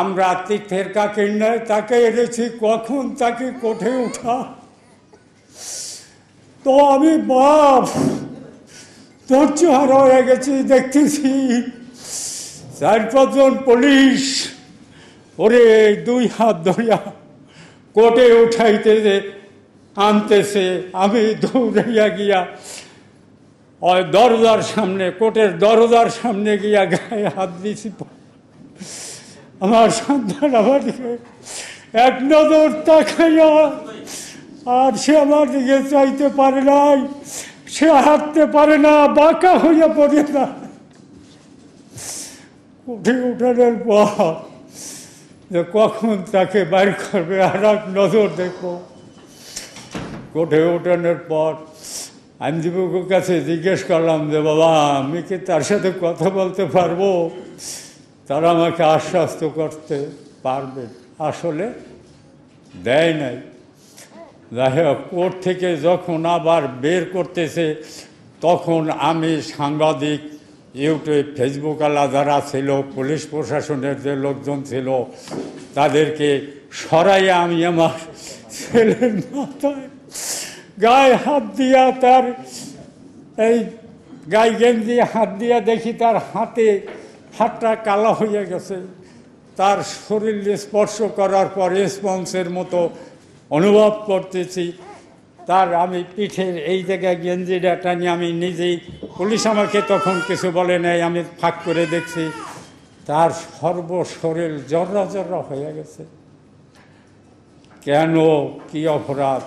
আমরা তীর্থের কাকে নয় তাকে এনেছি, কখন তাকে কোঠে উঠা। তো আমি বাপ ধৈর্যহারা হয়ে গেছি, দেখতেছি 4-5 জন পুলিশ ওরে 2 হাত ধরিয়া কোর্টে উঠাইতে আনতেছে। আমি দৌড়াইয়া গিয়া ওই দরজার সামনে, কোর্টের দরজার সামনে গিয়া গায়ে হাত দিয়েছি। আমার সন্তান আমার দিকে এক নজর তাকাইয়া, আর সে আমার দিকে চাইতে পারে নাই, সে হাঁটতে পারে না, বাঁকা হইয়া পড়ে না। উঠে উঠানোর পর যে কখন তাকে বাইর করবে আর এক নজর দেখো। কোঠে উঠানোর পর আইনজীবীর কাছে জিজ্ঞেস করলাম যে বাবা আমি কি তার সাথে কথা বলতে পারবো? তারা আমাকে আশ্বস্ত করতে পারবে, আসলে দেয় নাই। যাই হোক, কোর্ট থেকে যখন আবার বের করতেছে তখন আমি সাংবাদিক, ইউটিউব, ফেসবুক আলা যারা ছিল, পুলিশ প্রশাসনের যে লোকজন ছিল, তাদেরকে সরাইয়া আমি আমার ছেলের মাথায় গায়ে হাত দিয়া, তার এই গায়ে গেঞ্জি হাত দিয়া দেখি তার হাতটা কালো হয়ে গেছে। তার শরীর স্পর্শ করার পর স্পঞ্জের মতো অনুভব করতেছি। তার আমি পিঠের এই জায়গায় গেঞ্জিটা টানি, আমি নিজেই, পুলিশ আমাকে তখন কিছু বলে নাই, আমি ফাঁক করে দেখছি তার সর্বশরীর জর্রা জর্রা হয়ে গেছে। কেন, কি অপরাধ?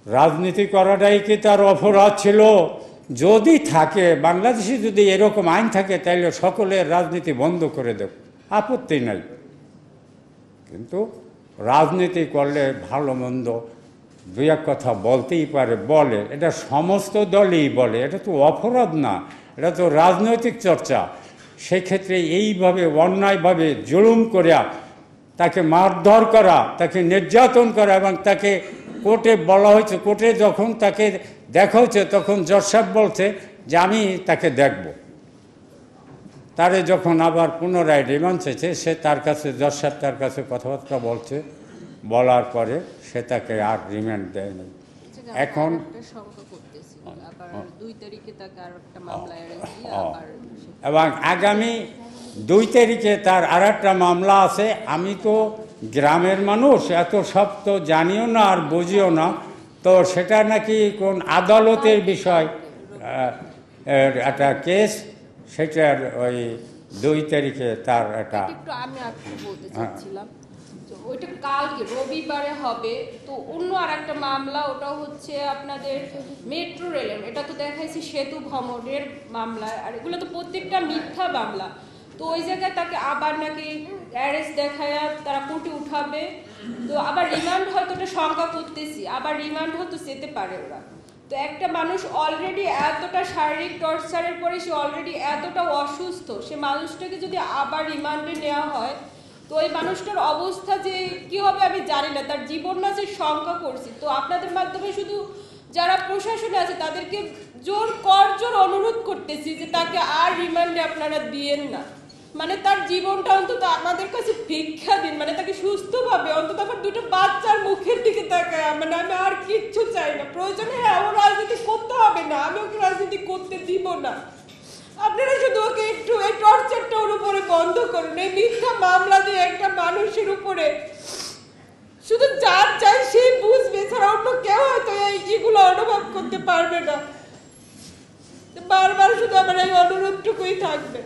রাজনীতি করাটাই কি তার অপরাধ ছিল? যদি থাকে, বাংলাদেশে যদি এরকম আইন থাকে তাহলে সকলের রাজনীতি বন্ধ করে দেব, আপত্তি নাই। কিন্তু রাজনীতি করলে ভালো মন্দ 2-1 কথা বলতেই পারে, বলে, এটা সমস্ত দলই বলে, এটা তো অপরাধ না, এটা তো রাজনৈতিক চর্চা। সেক্ষেত্রে এইভাবে অন্যায়ভাবে জুলুম করিয়া তাকে মারধর করা, তাকে নির্যাতন করা, এবং তাকে কোর্টে বলা হয়েছে, কোর্টে যখন তাকে দেখা হচ্ছে তখন জজ সাহেব বলছে যে আমি তাকে দেখব। তারে যখন আবার পুনরায় রিমান্ড চেয়েছে, সে তার কাছে, জজ সাহেব তার কাছে কথাবার্তা বলছে, বলার পরে সে তাকে আর রিমান্ড দেয়নি। এখন এবং আগামী 2 তারিখে তার আরেকটা মামলা আছে। আমি তো গ্রামের মানুষ, এত সব তো জানিও না আর বুঝিও না, তো সেটা নাকি কোন আদালতের বিষয়, একটা কেস, সেটার ওই 2 তারিখে তার একটা, আমি বলতে চাচ্ছিলাম ওইটা কালকে রবিবারে হবে। তো অন্য আর একটা মামলা, ওটা হচ্ছে আপনাদের মেট্রো রেলের, এটা তো দেখাইছি সেতু ভ্রমণের মামলা, আর এগুলো তো প্রত্যেকটা মিথ্যা মামলা। তো ওই জায়গায় তাকে আবার নাকি অ্যারেস্ট দেখায় তারা কোর্টে উঠাবে। তো আবার রিমান্ড হয়তো ওটা শঙ্কা করতেছি, আবার রিমান্ড হয়তো যেতে পারে ওরা। তো একটা মানুষ অলরেডি এতটা শারীরিক টর্চারের পরে, সে অলরেডি এতটা অসুস্থ, সে মানুষটাকে যদি আবার রিমান্ডে নেওয়া হয়, তো ওই মানুষটার অবস্থা যে কি হবে আমি জানি না, তার জীবন না যে শঙ্কা করছি। তো আপনাদের মাধ্যমে শুধু যারা প্রশাসনে আছে তাদেরকে জোর অনুরোধ করতেছি যে তাকে আর রিমান্ডে আপনারা দিয়েন না, মানে তার জীবনটা অন্তত আমাদের কাছে ভিক্ষা দিন, মানে তাকে সুস্থভাবে অন্তত আমার 2টা বাচ্চার মুখের দিকে তাকায়, মানে আমি আর কিচ্ছু চাই না। প্রয়োজনে ও রাজনীতি করতে হবে না, আমি ওকে রাজনীতি করতে দিব না। আপনারা শুধু ওকে একটু এই টর্চারটা ওর উপরে বন্ধ করুন। এই মিথ্যা মামলা দিয়ে একটা মানুষের উপরে শুধু যার চাই সেই বুঝবে, ছাড়া অন্য কেউ হয়তো এইগুলো অনুভব করতে পারবে না। বারবার শুধু আমার এই অনুরোধটুকুই থাকবে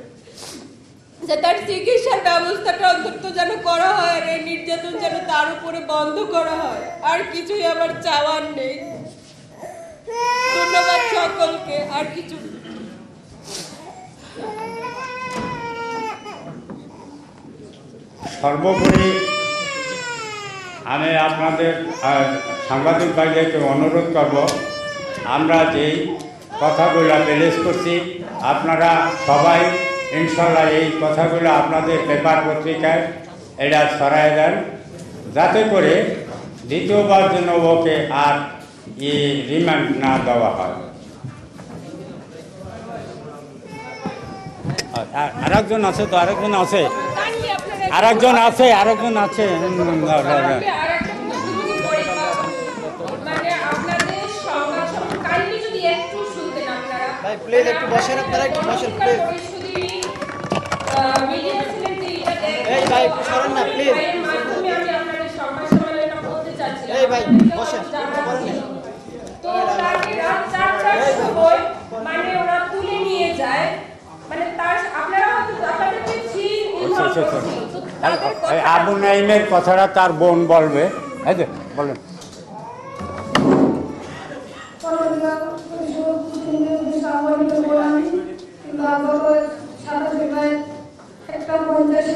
যে তার চিকিৎসার ব্যবস্থাটা অন্তত যেন করা হয়, আর এই নির্যাতন যেন তার উপরে বন্ধ করা হয়। আর কিছুই আমার চাওয়ার নেই। ধন্যবাদ সকলকে। আর কিছু সর্বোপরি আমি আপনাদের সাংবাদিক ভাইদেরকে অনুরোধ করব, আমরা যেই কথাগুলো পেশ করছি আপনারা সবাই ইনশাল্লাহ এই কথাগুলো আপনাদের পেপার পত্রিকায় এটা ছড়ায় দেন, যাতে করে দ্বিতীয়বার যেন ওকে আর রিমান্ড না দেওয়া হয়। আরেকজন আছে তো, আরেকজন আছে। আরেকজন আছে মানে আপনাদের সংবাদ সম্মেলন কাইন্ডলি যদি একটু শুনতেন আপনারা। ভাই প্লিজ একটু বসেন, আপনারা একটু বসেন প্লিজ। মিডিয়া ছিলেন যে এটা এই ভাই একটু সরেন না প্লিজ। মাধ্যমে আমি আপনাদের সংবাদ সম্মেলনটা করতে চাচ্ছিলাম। এই ভাই বসেন। তো তাকে রাত 4টার সময় মানে ওরা তুলে নিয়ে যায়, মানে তার আপনারা হয়তো আপনাদের যে ছিল তো তাদের কথা আবু নাইমের কথাটা তার বোন বলবে। এই যে বলেন। একটা 50